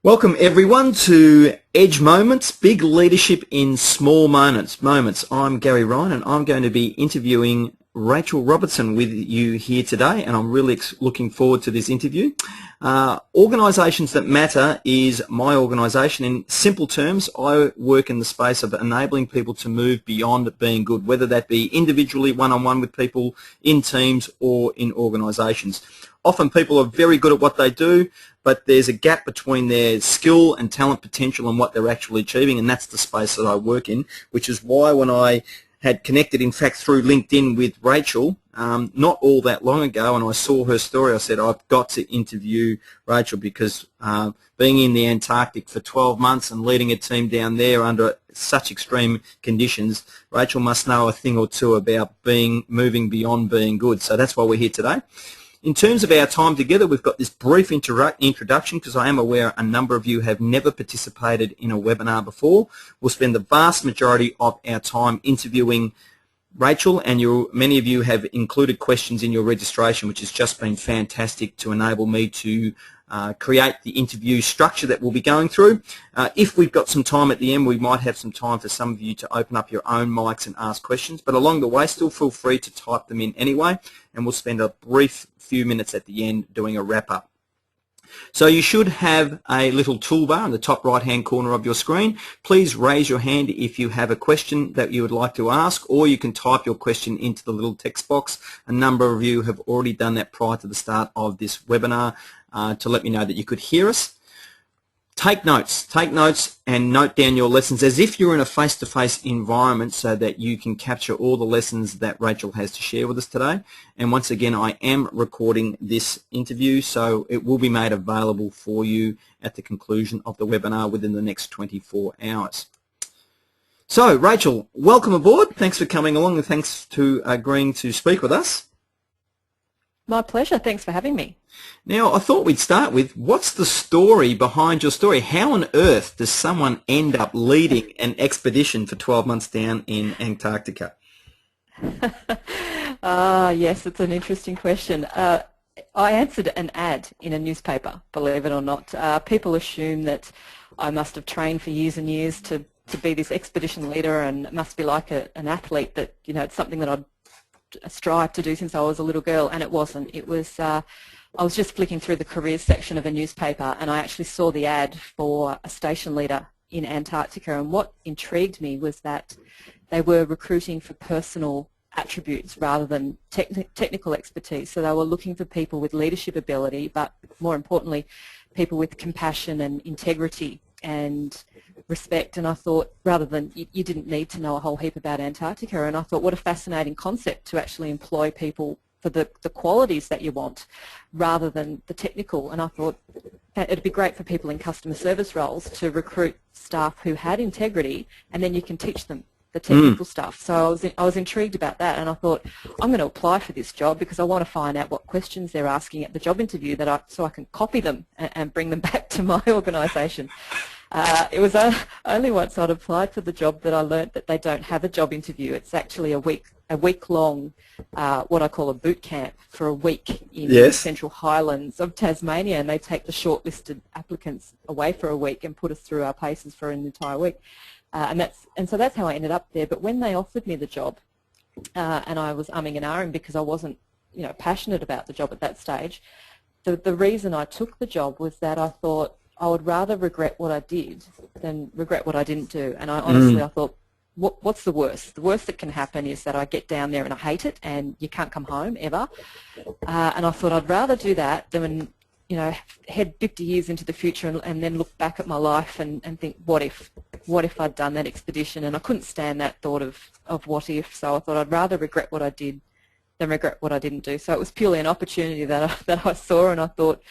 Welcome everyone to Edge Moments, Big Leadership in Small Moments. I'm Gary Ryan and I'm going to be interviewing Rachael Robertson with you here today, and I'm really looking forward to this interview. Organisations That Matter is my organisation. In simple terms, I work in the space of enabling people to move beyond being good, whether that be individually, one-on-one with people, in teams or in organisations. Often people are very good at what they do, but there's a gap between their skill and talent potential and what they're actually achieving, and that's the space that I work in, which is why when I had connected, in fact, through LinkedIn with Rachael not all that long ago, and I saw her story, I said, I've got to interview Rachael because being in the Antarctic for 12 months and leading a team down there under such extreme conditions, Rachael must know a thing or two about moving beyond being good. So that's why we're here today. In terms of our time together, we've got this brief introduction because I am aware a number of you have never participated in a webinar before. We'll spend the vast majority of our time interviewing Rachael, and many of you have included questions in your registration, which has just been fantastic to enable me to create the interview structure that we'll be going through. If we've got some time at the end, we might have some time for some of you to open up your own mics and ask questions, but along the way still feel free to type them in anyway, and we'll spend a brief few minutes at the end doing a wrap-up. So you should have a little toolbar in the top right-hand corner of your screen. Please raise your hand if you have a question that you would like to ask, or you can type your question into the little text box. A number of you have already done that prior to the start of this webinar to let me know that you could hear us. Take notes and note down your lessons as if you're in a face-to-face environment so that you can capture all the lessons that Rachael has to share with us today. And once again, I am recording this interview, so it will be made available for you at the conclusion of the webinar within the next 24 hours. So, Rachael, welcome aboard. Thanks for coming along and thanks to agreeing to speak with us. My pleasure. Thanks for having me. Now, I thought we'd start with, what's the story behind your story? How on earth does someone end up leading an expedition for 12 months down in Antarctica? Yes, it's an interesting question. I answered an ad in a newspaper, believe it or not. People assume that I must have trained for years and years to be this expedition leader, and it must be like an athlete that, you know, it's something that I'd strive to do since I was a little girl, and it wasn't. It was I was just flicking through the careers section of a newspaper, and I actually saw the ad for a station leader in Antarctica, and what intrigued me was that they were recruiting for personal attributes rather than technical expertise. So they were looking for people with leadership ability, but more importantly, people with compassion and integrity and respect. And I thought, rather than, you didn't need to know a whole heap about Antarctica, and I thought, what a fascinating concept to actually employ people for the qualities that you want rather than the technical. And I thought it'd be great for people in customer service roles to recruit staff who had integrity, and then you can teach them the technical stuff. So I was intrigued about that, and I thought, I'm going to apply for this job because I want to find out what questions they're asking at the job interview so I can copy them and bring them back to my organisation. It was only once I'd applied for the job that I learnt that they don't have a job interview. It's actually a week-long, what I call a boot camp for a week in the Central Highlands of Tasmania, and they take the shortlisted applicants away for a week and put us through our paces for an entire week. So that's how I ended up there. But when they offered me the job, and I was umming and ahhing because I wasn't, passionate about the job at that stage, the reason I took the job was that I thought I would rather regret what I did than regret what I didn't do. And I honestly, I thought, what's the worst? The worst that can happen is that I get down there and I hate it and you can't come home ever. And I thought I'd rather do that than, head 50 years into the future and then look back at my life and think, what if I'd done that expedition? And I couldn't stand that thought of what if. So I thought I'd rather regret what I did than regret what I didn't do. So it was purely an opportunity that I saw, and I thought,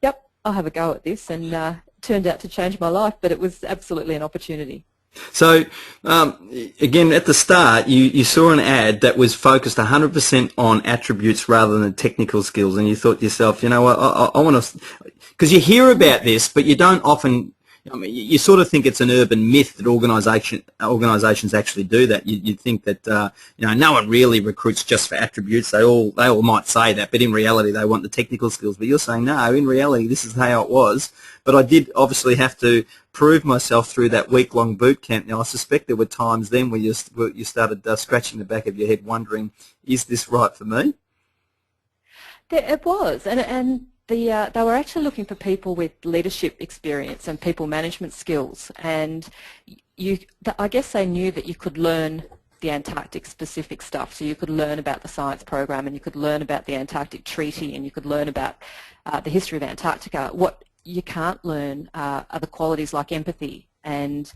yep, I'll have a go at this, and turned out to change my life, but it was absolutely an opportunity. So, again, at the start, you saw an ad that was focused 100% on attributes rather than technical skills, and you thought to yourself, you know what, I want to, because you hear about this, but you don't often, I mean, you sort of think it's an urban myth that organisations actually do that. You'd think that no one really recruits just for attributes. They all might say that, but in reality they want the technical skills. But you're saying no. In reality, this is how it was. But I did obviously have to prove myself through that week-long boot camp. Now I suspect there were times then where you started scratching the back of your head, wondering, is this right for me? It was, and they were actually looking for people with leadership experience and people management skills, and I guess they knew that you could learn the Antarctic specific stuff, so you could learn about the science program and you could learn about the Antarctic Treaty and you could learn about the history of Antarctica. What you can't learn are the qualities like empathy. And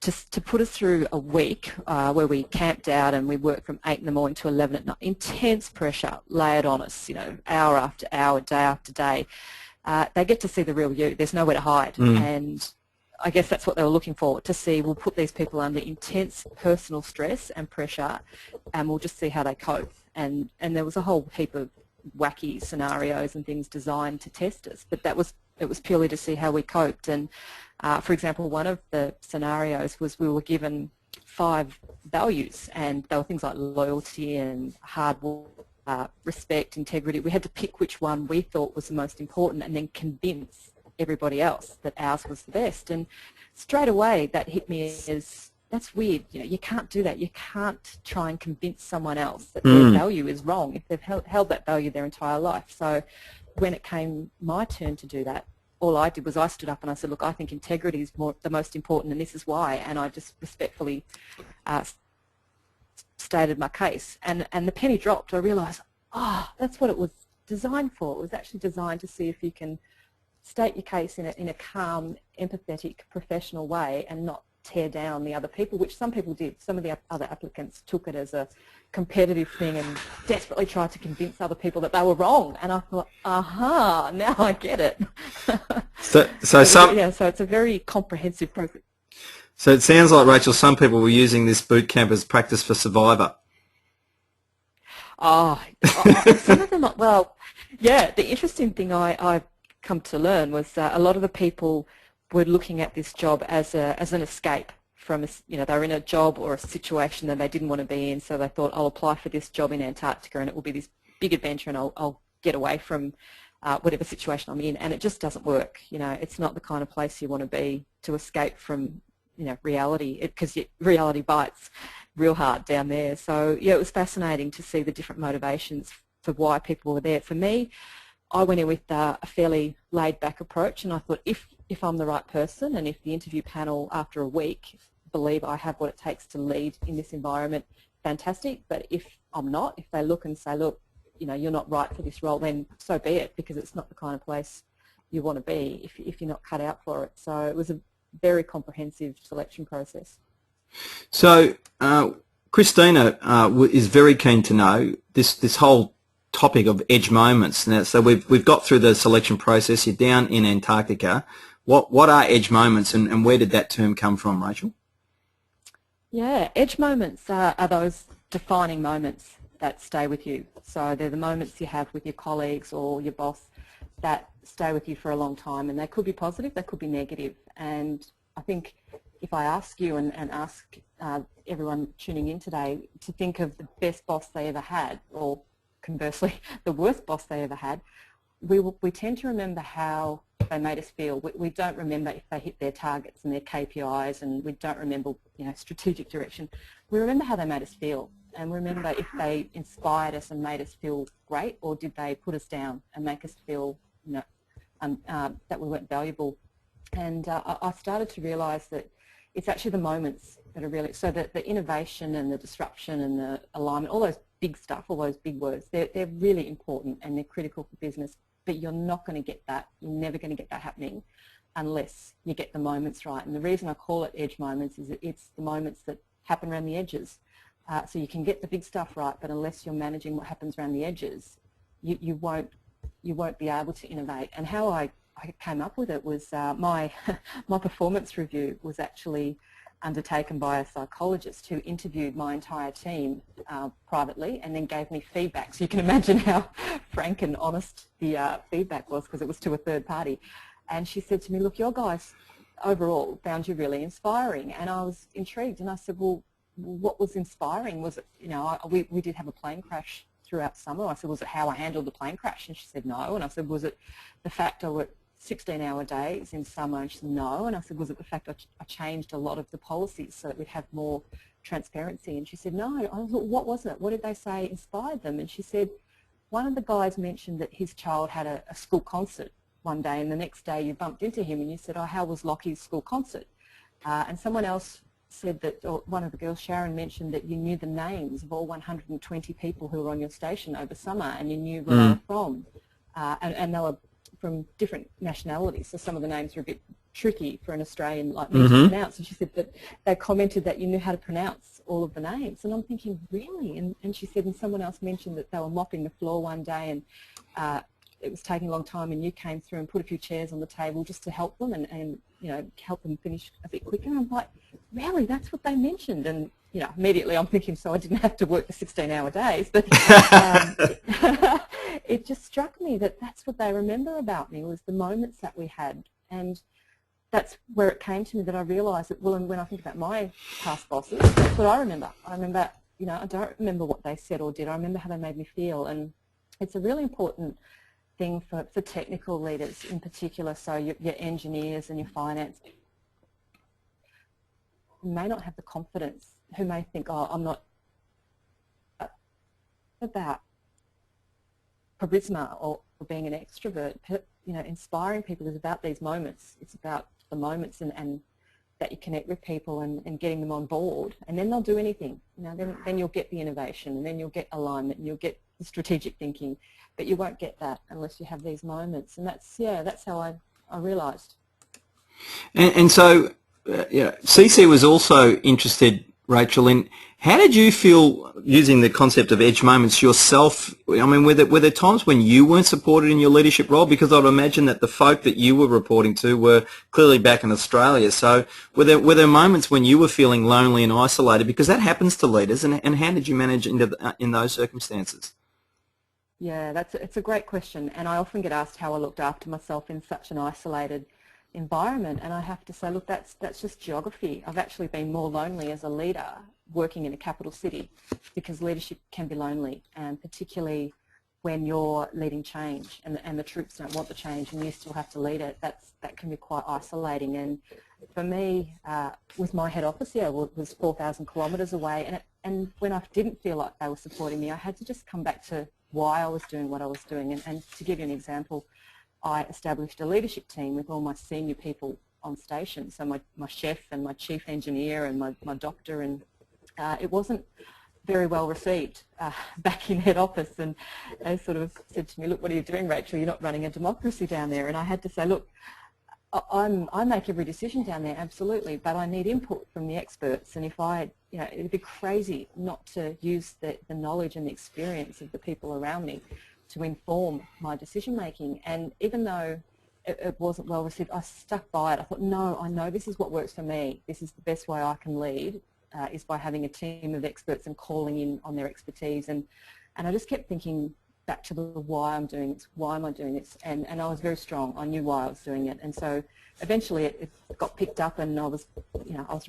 to put us through a week where we camped out and we worked from 8 in the morning to 11 at night, intense pressure layered on us, hour after hour, day after day, they get to see the real you. There's nowhere to hide. And I guess that's what they were looking for, to see, we'll put these people under intense personal stress and pressure and we'll just see how they cope. And there was a whole heap of wacky scenarios and things designed to test us, but it was purely to see how we coped. And for example, one of the scenarios was we were given 5 values, and they were things like loyalty and hard work, respect, integrity. We had to pick which one we thought was the most important and then convince everybody else that ours was the best. And straight away that hit me as, that's weird. You can't do that. You can't try and convince someone else that their value is wrong if they've held that value their entire life. So when it came my turn to do that, all I did was I stood up and I said, look, I think integrity is the most important, and this is why. And I just respectfully stated my case. And the penny dropped. I realised, that's what it was designed for. It was actually designed to see if you can state your case in a calm, empathetic, professional way and not tear down the other people, which some people did. Some of the other applicants took it as a competitive thing and desperately tried to convince other people that they were wrong. And I thought, now I get it. So it's a very comprehensive process. So it sounds like, Rachel, some people were using this boot camp as practice for Survivor. Some of them, the interesting thing I've come to learn was a lot of the people were looking at this job as an escape from, they were in a job or a situation that they didn't want to be in, so they thought, I'll apply for this job in Antarctica and it will be this big adventure and I'll get away from whatever situation I'm in. And it just doesn't work. It's not the kind of place you want to be to escape from, reality, because reality bites real hard down there. So, it was fascinating to see the different motivations for why people were there. For me, I went in with a fairly laid-back approach, and I thought if I'm the right person and if the interview panel after a week believe I have what it takes to lead in this environment, fantastic. But if I'm not, if they look and say, look, you're not right for this role, then so be it, because it's not the kind of place you want to be if you're not cut out for it. So it was a very comprehensive selection process. So Christina is very keen to know this whole topic of edge moments. Now, so we've got through the selection process. You're down in Antarctica. What are edge moments, and where did that term come from, Rachel? Yeah, edge moments are those defining moments that stay with you. So they're the moments you have with your colleagues or your boss that stay with you for a long time, and they could be positive, they could be negative. And I think if I ask you and ask everyone tuning in today to think of the best boss they ever had, or conversely, the worst boss they ever had, we tend to remember how they made us feel. We don't remember if they hit their targets and their KPIs, and we don't remember, strategic direction. We remember how they made us feel, and remember if they inspired us and made us feel great, or did they put us down and make us feel, that we weren't valuable. And I started to realise that it's actually the moments that are really, so that the innovation and the disruption and the alignment, all those big stuff, all those big words, they're really important and they're critical for business, but you're not going to get that, you're never going to get that happening unless you get the moments right. And the reason I call it edge moments is that it's the moments that happen around the edges. So you can get the big stuff right, but unless you're managing what happens around the edges, you won't be able to innovate. And how I came up with it was my performance review was actually undertaken by a psychologist who interviewed my entire team privately and then gave me feedback. So you can imagine how frank and honest the feedback was, because it was to a third party. And she said to me, look, your guys overall found you really inspiring. And I was intrigued, and I said, well, what was inspiring? Was it, you know, we did have a plane crash throughout summer. I said, was it how I handled the plane crash? And she said, no. And I said, was it the fact I worked 16-hour days in summer? And she said, no. And I said, was it the fact I changed a lot of the policies so that we'd have more transparency? And she said, no. I thought, what was it? What did they say inspired them? And she said, one of the guys mentioned that his child had a school concert one day, and the next day you bumped into him and you said, oh, how was Lockie's school concert? And someone else said that, or one of the girls, Sharon, mentioned that you knew the names of all 120 people who were on your station over summer, and you knew where they were from. And they were from different nationalities, so some of the names were a bit tricky for an Australian like me to pronounce. And she said that they commented that you knew how to pronounce all of the names. And I'm thinking, really? And she said, and someone else mentioned that they were mopping the floor one day, and it was taking a long time, and you came through and put a few chairs on the table just to help them and you know, help them finish a bit quicker. And I'm like, really? That's what they mentioned? And you know, immediately I'm thinking, so I didn't have to work the 16-hour days, but it just struck me that that's what they remember about me, was the moments that we had. And that's where it came to me that I realised that, well, and when I think about my past bosses, that's what I remember. I remember, you know, I don't remember what they said or did. I remember how they made me feel. And it's a really important thing for technical leaders in particular, so your engineers and your finance, who may not have the confidence, who may think, oh, I'm not about charisma or being an extrovert. You know, inspiring people is about these moments. It's about the moments and that you connect with people and getting them on board, and then they'll do anything. You know, then you'll get the innovation, and then you'll get alignment, and you'll get the strategic thinking, but you won't get that unless you have these moments. And that's, yeah, that's how I realised. And so, CC was also interested, Rachael, in how did you feel using the concept of edge moments yourself? I mean, were there times when you weren't supported in your leadership role? Because I'd imagine that the folk that you were reporting to were clearly back in Australia. So were there moments when you were feeling lonely and isolated? Because that happens to leaders, and how did you manage in those circumstances? Yeah, it's a great question, and I often get asked how I looked after myself in such an isolated environment, and I have to say, look, that's just geography. I've actually been more lonely as a leader working in a capital city, because leadership can be lonely, and particularly when you're leading change and the troops don't want the change and you still have to lead it. That can be quite isolating. And for me, with my head office, yeah, was 4,000 kilometres away, and when I didn't feel like they were supporting me, I had to just come back to why I was doing what I was doing. And to give you an example, I established a leadership team with all my senior people on station, so my chef and my chief engineer and my doctor, and it wasn't very well received back in head office, and they sort of said to me, look, what are you doing, Rachel? You're not running a democracy down there. And I had to say, look, I make every decision down there, absolutely, but I need input from the experts, and if you know, it'd be crazy not to use the knowledge and the experience of the people around me to inform my decision making. And even though it wasn't well received, I stuck by it. I thought, no, I know this is what works for me. This is the best way I can lead, is by having a team of experts and calling in on their expertise. And I just kept thinking back to the why I'm doing this, why am I doing this? And I was very strong. I knew why I was doing it. And so eventually it got picked up, and I was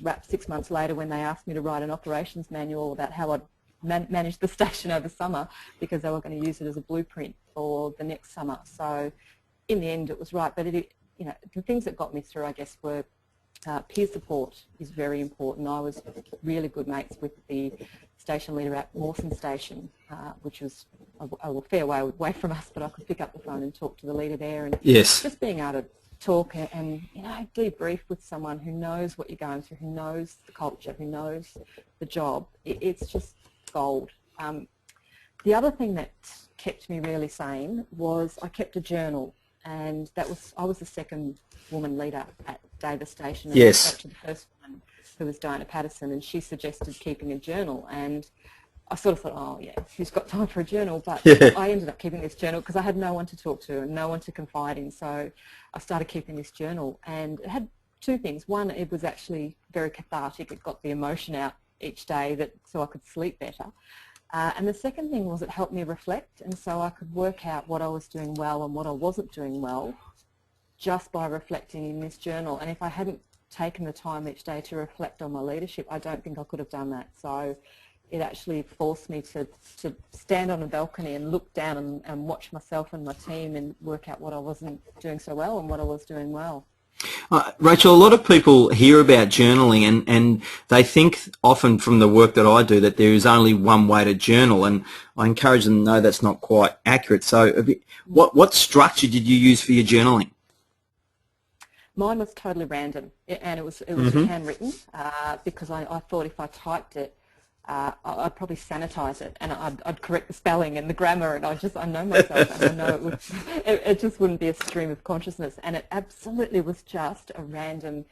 wrapped 6 months later when they asked me to write an operations manual about how I'd manage the station over summer, because they were going to use it as a blueprint for the next summer. So in the end it was right. But you know, the things that got me through, I guess, were peer support is very important. I was really good mates with the station leader at Mawson Station, which was a fair way away from us, but I could pick up the phone and talk to the leader there. And yes, just being able to talk and you know, debrief with someone who knows what you're going through, who knows the culture, who knows the job, it's just gold. The other thing that kept me really sane was I kept a journal, and I was the second woman leader at Davis Station, and yes, I spoke to the first one, who was Diana Patterson, and she suggested keeping a journal, and I sort of thought, oh yeah, who's got time for a journal? But yeah. I ended up keeping this journal because I had no one to talk to and no one to confide in, so I started keeping this journal, and it had two things. One, it was actually very cathartic. It got the emotion out each day, so I could sleep better. And the second thing was it helped me reflect, and so I could work out what I was doing well and what I wasn't doing well, just by reflecting in this journal. And if I hadn't taken the time each day to reflect on my leadership, I don't think I could have done that. So it actually forced me to stand on a balcony and look down and watch myself and my team and work out what I wasn't doing so well and what I was doing well. Rachel, a lot of people hear about journaling and they think often from the work that I do that there is only one way to journal, and I encourage them to know that's not quite accurate. So what structure did you use for your journaling? Mine was totally random, and it was handwritten because I thought if I typed it, I'd probably sanitize it, and I'd correct the spelling and the grammar, and I know myself, and I know it just wouldn't be a stream of consciousness, and it absolutely was just a random.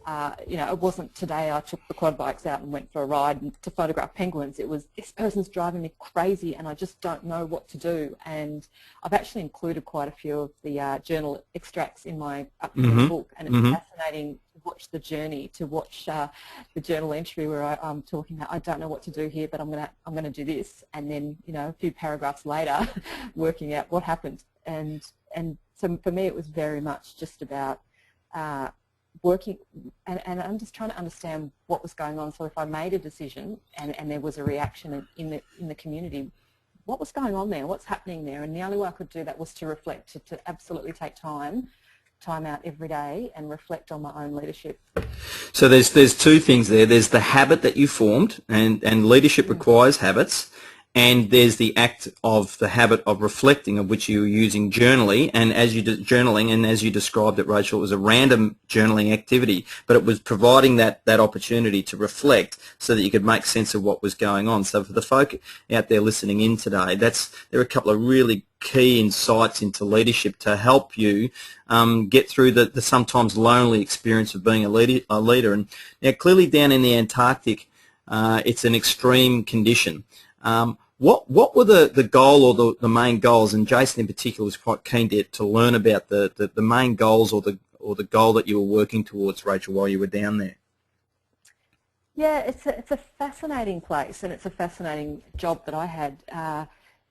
It wasn't today I took the quad bikes out and went for a ride to photograph penguins. It was, this person's driving me crazy and I just don't know what to do. And I've actually included quite a few of the journal extracts in my upcoming book, and it's fascinating to watch the journey, to watch the journal entry where I'm talking about, I don't know what to do here, but I'm gonna do this, and then a few paragraphs later working out what happened. And so for me it was very much just about working, and I'm just trying to understand what was going on. So if I made a decision and there was a reaction in the community, what was going on there? What's happening there? And the only way I could do that was to reflect, to absolutely take time out every day and reflect on my own leadership. So there's two things there. There's the habit that you formed, and leadership requires habits. And there's the act of the habit of reflecting, of which you were using journaling, and as you described it, Rachel, it was a random journaling activity, but it was providing that opportunity to reflect so that you could make sense of what was going on. So for the folk out there listening in today, there are a couple of really key insights into leadership to help you get through the sometimes lonely experience of being a leader. And now, clearly down in the Antarctic, it's an extreme condition. What were the goal or the main goals? And Jason in particular was quite keen to learn about the main goals or the goal that you were working towards, Rachel, while you were down there. Yeah, it's a fascinating place, and it's a fascinating job that I had.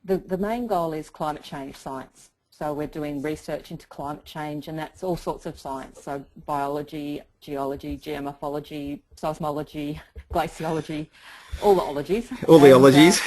The main goal is climate change science. So we're doing research into climate change, and that's all sorts of science. So biology, geology, geomorphology, seismology, glaciology, all the ologies. All the ologies.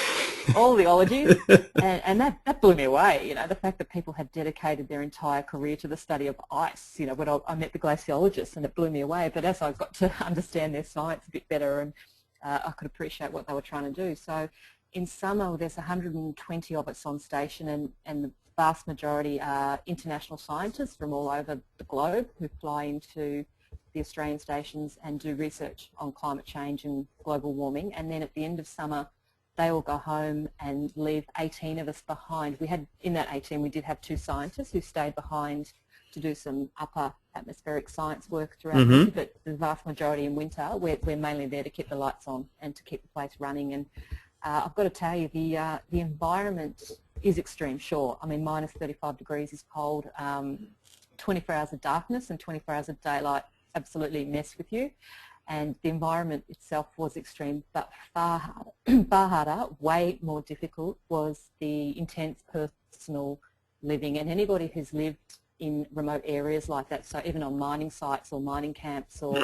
All the ologies. And that blew me away, the fact that people had dedicated their entire career to the study of ice. When I met the glaciologists, and it blew me away. But as I got to understand their science a bit better, and I could appreciate what they were trying to do. So in summer, there's 120 of us on station, and the vast majority are international scientists from all over the globe who fly into the Australian stations and do research on climate change and global warming. And then at the end of summer, they all go home and leave 18 of us behind. In that 18, we did have 2 scientists who stayed behind to do some upper atmospheric science work throughout winter, but the vast majority in winter, we're mainly there to keep the lights on and to keep the place running. And I've got to tell you, the environment is extreme, sure. I mean, minus 35 degrees is cold. 24 hours of darkness and 24 hours of daylight absolutely mess with you. And the environment itself was extreme, but far harder, way more difficult was the intense personal living. And anybody who's lived in remote areas like that, so even on mining sites or mining camps, or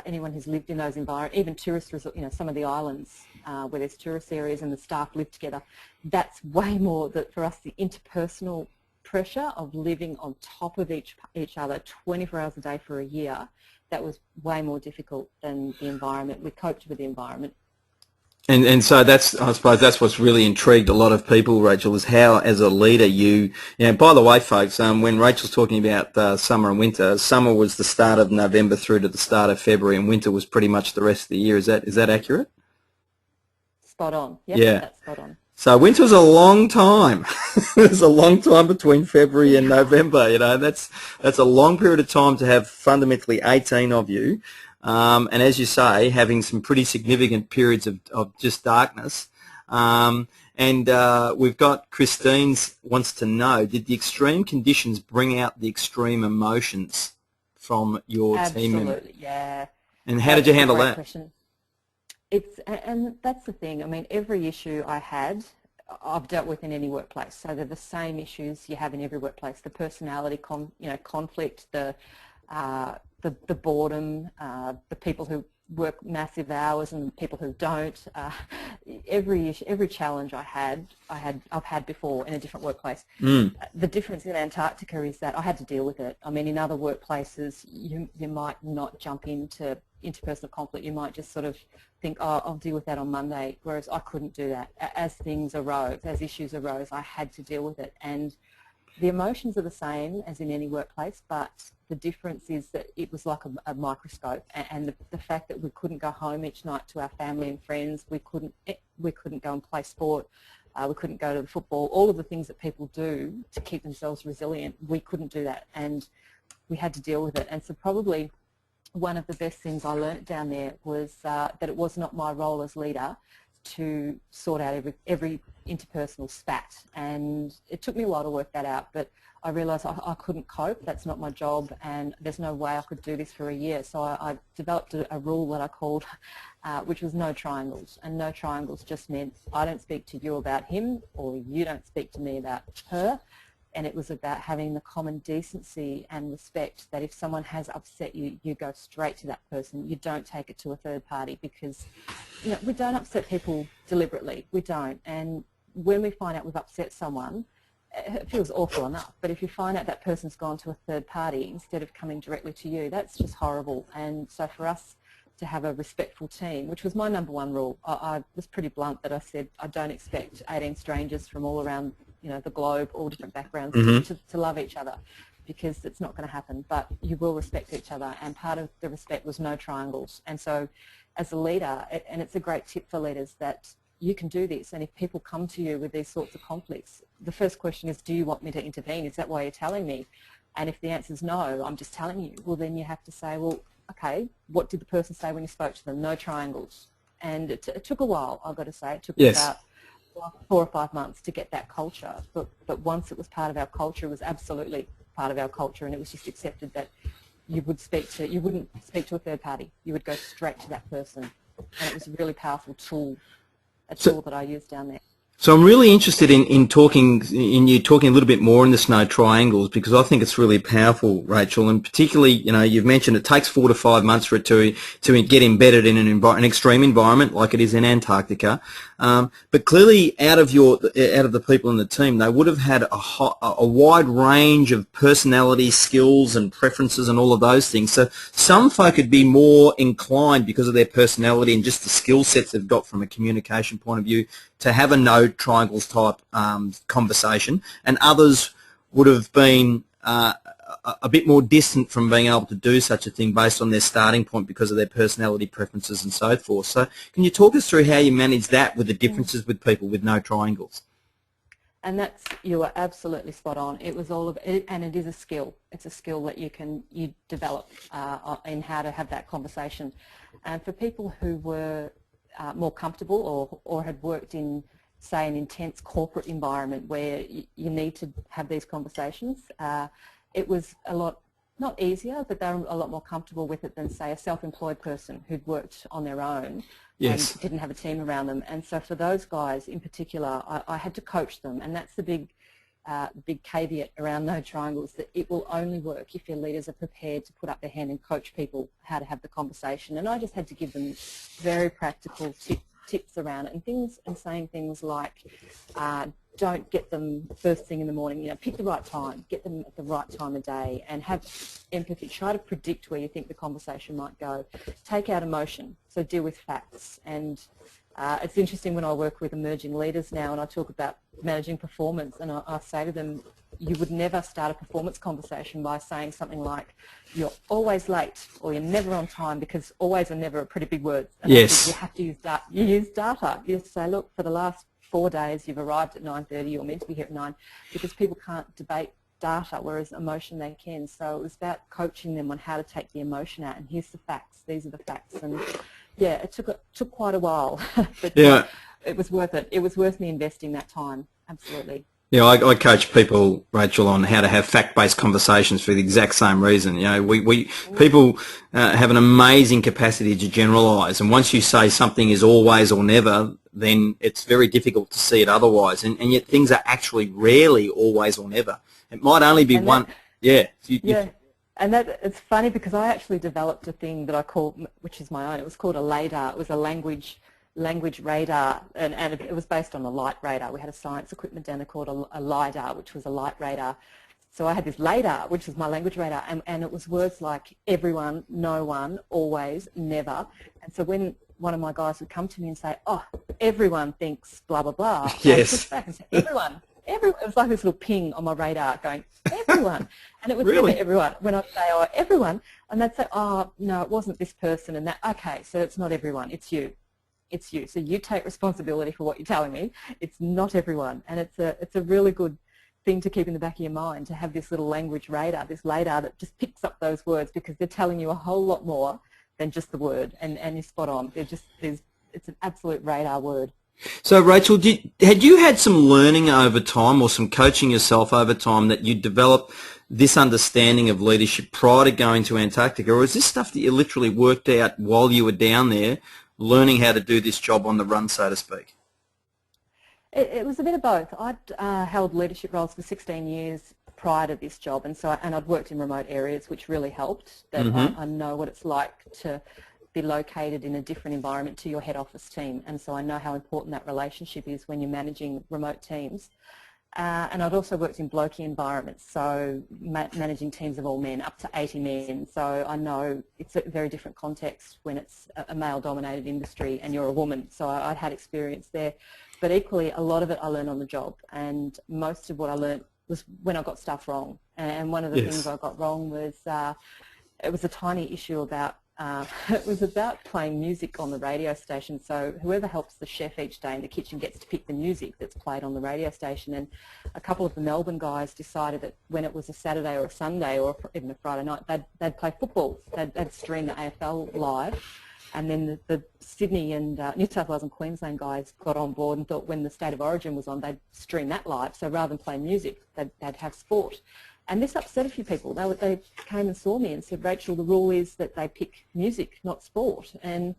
anyone who's lived in those environments, even tourist resorts, some of the islands where there's tourist areas and the staff live together, that's way more, for us, the interpersonal pressure of living on top of each other 24 hours a day for a year. That was way more difficult than the environment. We coped with the environment. And so I suppose that's what's really intrigued a lot of people, Rachel, is how, as a leader, by the way, folks, when Rachel's talking about summer and winter, summer was the start of November through to the start of February, and winter was pretty much the rest of the year. Is that accurate? Spot on. Yep, yeah. That's spot on. So winter's a long time. There's a long time between February and November. That's a long period of time to have fundamentally 18 of you. And as you say, having some pretty significant periods of just darkness. And we've got Christine's wants to know, did the extreme conditions bring out the extreme emotions from your team members? Absolutely, yeah. And how did you handle that? Question. And that's the thing. I mean, every issue I had, I've dealt with in any workplace. So they're the same issues you have in every workplace: the personality, conflict, the boredom, the people who work massive hours and people who don't. Every challenge I've had before in a different workplace. The difference in Antarctica is that I had to deal with it. I mean, in other workplaces, you might not jump into interpersonal conflict. You might just sort of think, oh, I'll deal with that on Monday, whereas I couldn't do that. As things arose, as issues arose, I had to deal with it. And the emotions are the same as in any workplace, but the difference is that it was like a microscope, and the fact that we couldn't go home each night to our family and friends, we couldn't go and play sport, we couldn't go to the football, all of the things that people do to keep themselves resilient, we couldn't do that, and we had to deal with it. And so probably one of the best things I learnt down there was that it was not my role as leader to sort out every interpersonal spat, and it took me a while to work that out, but I realised I couldn't cope. That's not my job, and there's no way I could do this for a year. So I developed a rule that I called, which was no triangles, and no triangles just meant I don't speak to you about him, or you don't speak to me about her. And it was about having the common decency and respect that if someone has upset you, you go straight to that person. You don't take it to a third party, because we don't upset people deliberately. We don't. And when we find out we've upset someone, it feels awful enough. But if you find out that person's gone to a third party instead of coming directly to you, that's just horrible. And so for us to have a respectful team, which was my number one rule, I was pretty blunt that I said I don't expect 18 strangers from all around the globe, all different backgrounds, to love each other, because it's not going to happen. But you will respect each other, and part of the respect was no triangles. And so as a leader, and it's a great tip for leaders, that you can do this, and if people come to you with these sorts of conflicts, the first question is, do you want me to intervene? Is that why you're telling me? And if the answer is no, I'm just telling you, well, then you have to say, well, okay, what did the person say when you spoke to them? No triangles. And it took a while, I've got to say. It took about 4 or 5 months to get that culture. But once it was part of our culture, it was absolutely part of our culture, and it was just accepted that you wouldn't speak to a third party. You would go straight to that person. And it was a really powerful tool, tool that I used down there. So I'm really interested in you talking a little bit more in this no triangles, because I think it's really powerful, Rachel, and particularly, you've mentioned it takes 4 to 5 months for it to get embedded in an extreme environment like it is in Antarctica. But clearly, out of the people in the team, they would have had a wide range of personality, skills, and preferences, and all of those things. So some folk would be more inclined, because of their personality and just the skill sets they've got from a communication point of view, to have a no triangles type conversation, and others would have been a bit more distant from being able to do such a thing based on their starting point because of their personality preferences and so forth. So can you talk us through how you manage that with the differences with people with no triangles? And you are absolutely spot on. It was all of it, and it is a skill. It's a skill that you develop in how to have that conversation. And for people who were more comfortable or had worked in, say, an intense corporate environment where you need to have these conversations, it was a lot, not easier, but they were a lot more comfortable with it than, say, a self-employed person who'd worked on their own and didn't have a team around them. And so for those guys in particular, I had to coach them, and that's the big caveat around no triangles, that it will only work if your leaders are prepared to put up their hand and coach people how to have the conversation. And I just had to give them very practical tips around it, and saying things like, don't get them first thing in the morning, pick the right time, get them at the right time of day, and have empathy. Try to predict where you think the conversation might go. Take out emotion, so deal with facts. And it's interesting when I work with emerging leaders now and I talk about managing performance, and I say to them, you would never start a performance conversation by saying something like, you're always late, or you're never on time, because always and never are pretty big words. And yes. You have to use data. You use data. You say, look, for the last 4 days you've arrived at 9:30, you're meant to be here at 9, because people can't debate data, whereas emotion they can. So it was about coaching them on how to take the emotion out, and here's the facts, these are the facts. And yeah, it took quite a while, but it was worth it. It was worth me investing that time, absolutely. Yeah, I coach people, Rachel, on how to have fact-based conversations for the exact same reason. People have an amazing capacity to generalise, and once you say something is always or never, then it's very difficult to see it otherwise. And yet things are actually rarely always or never. It might only be one. Yeah. And that it's funny because I actually developed a thing that I call, which is my own. It was called a LADAR. It was a language radar, and it was based on a light radar. We had a science equipment down there called a LIDAR, which was a light radar. So I had this LADAR, which was my language radar, and it was words like everyone, no one, always, never. And so when one of my guys would come to me and say, oh, everyone thinks blah, blah, blah, yes. I'd push back and say, everyone. It was like this little ping on my radar going, everyone. And it would really? never everyone. When I'd say, oh, everyone, and they'd say, oh, no, it wasn't this person and that. Okay, so it's not everyone, it's you. It's you. So you take responsibility for what you're telling me. It's not everyone. And it's a really good thing to keep in the back of your mind, to have this little language radar, this LADAR that just picks up those words because they're telling you a whole lot more than just the word. And you're spot on. It's an absolute radar word. So, Rachel, had you had some learning over time or some coaching yourself over time that you developed this understanding of leadership prior to going to Antarctica, or is this stuff that you literally worked out while you were down there learning how to do this job on the run, so to speak? It was a bit of both. I'd held leadership roles for 16 years prior to this job, and I'd worked in remote areas, which really helped. That I know what it's like to be located in a different environment to your head office team, and so I know how important that relationship is when you're managing remote teams. And I'd also worked in blokey environments, so managing teams of all men, up to 80 men. So I know it's a very different context when it's a male-dominated industry and you're a woman. So I'd had experience there. But equally, a lot of it I learned on the job, and most of what I learned was when I got stuff wrong. And one of the things I got wrong was it was a tiny issue about it was about playing music on the radio station. So whoever helps the chef each day in the kitchen gets to pick the music that's played on the radio station. And a couple of the Melbourne guys decided that when it was a Saturday or a Sunday or even a Friday night, they'd play football. They'd stream the AFL live. And then the Sydney and New South Wales and Queensland guys got on board and thought when the State of Origin was on, they'd stream that live. So rather than play music, they'd have sport. And this upset a few people. They came and saw me and said, Rachel, the rule is that they pick music, not sport. And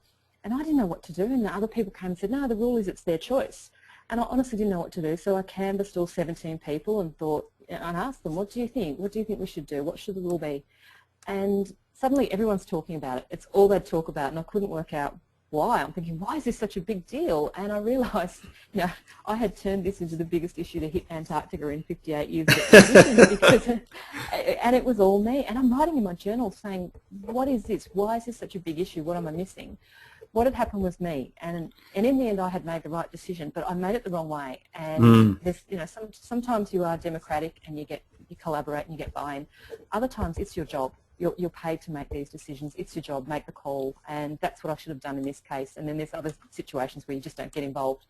I didn't know what to do. And the other people came and said, no, the rule is it's their choice. And I honestly didn't know what to do. So I canvassed all 17 people and asked them, what do you think? What do you think we should do? What should the rule be? And suddenly everyone's talking about it. It's all they'd talk about, and I couldn't work out why. I'm thinking, why is this such a big deal? And I realised, I had turned this into the biggest issue to hit Antarctica in 58 years of expedition and it was all me. And I'm writing in my journal saying, what is this? Why is this such a big issue? What am I missing? What had happened was me. And in the end, I had made the right decision, but I made it the wrong way. And there's, sometimes you are democratic and you collaborate and you get buy-in. Other times it's your job. You're paid to make these decisions. It's your job. Make the call, and that's what I should have done in this case. And then there's other situations where you just don't get involved.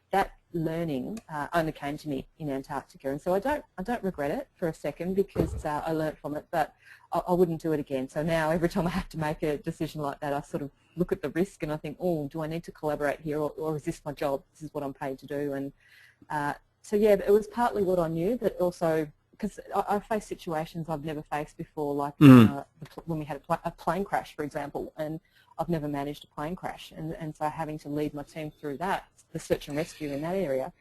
That learning only came to me in Antarctica, and so I don't regret it for a second because I learnt from it. But I wouldn't do it again. So now every time I have to make a decision like that, I sort of look at the risk and I think, oh, do I need to collaborate here, or is this my job? This is what I'm paid to do. And so yeah, it was partly what I knew, but also because I faced situations I've never faced before, like when we had a plane crash, for example, and I've never managed a plane crash, and so having to lead my team through that, the search and rescue in that area,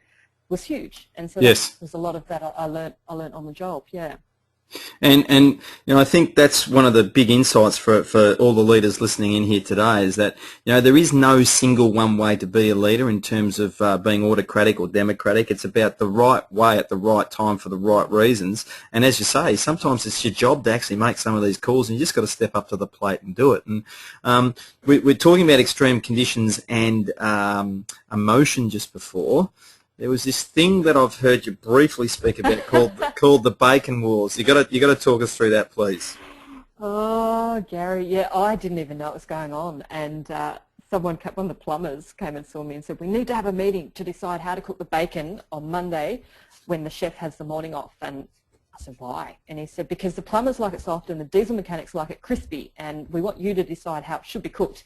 was huge. And so that was a lot of that I learnt on the job. Yeah. And I think that's one of the big insights for all the leaders listening in here today is that there is no single one way to be a leader in terms of being autocratic or democratic. It's about the right way at the right time for the right reasons. And as you say, sometimes it's your job to actually make some of these calls, and you just got to step up to the plate and do it. And we're talking about extreme conditions and emotion just before. There was this thing that I've heard you briefly speak about called the Bacon Wars. You got to talk us through that, please. Oh, Gary, yeah, I didn't even know what was going on, and one of the plumbers came and saw me and said, we need to have a meeting to decide how to cook the bacon on Monday when the chef has the morning off. And I said, why? And he said, because the plumbers like it soft and the diesel mechanics like it crispy, and we want you to decide how it should be cooked.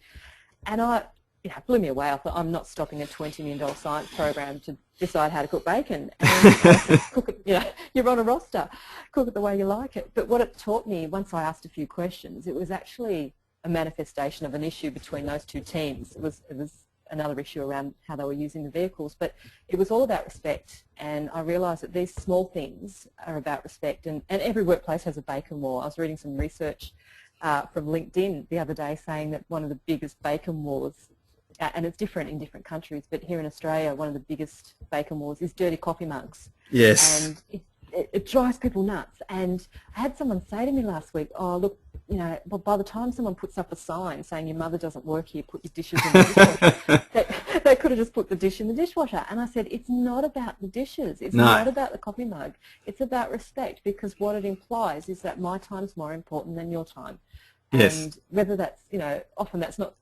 And it blew me away. I thought, I'm not stopping a $20 million science program to decide how to cook bacon. And I said, cook it, you're on a roster. Cook it the way you like it. But what it taught me, once I asked a few questions, it was actually a manifestation of an issue between those two teams. It was another issue around how they were using the vehicles, but it was all about respect, and I realised that these small things are about respect, and every workplace has a bacon war. I was reading some research from LinkedIn the other day saying that one of the biggest bacon wars, and it's different in different countries, but here in Australia one of the biggest bacon wars is dirty coffee mugs. Yes. And it drives people nuts. And I had someone say to me last week, oh look, you know, well, by the time someone puts up a sign saying your mother doesn't work here, put your dishes in the dishwasher, they could have just put the dish in the dishwasher. And I said, it's not about the dishes, it's not about the coffee mug, it's about respect, because what it implies is that my time's more important than your time. Yes. And whether that's, you know, often that's not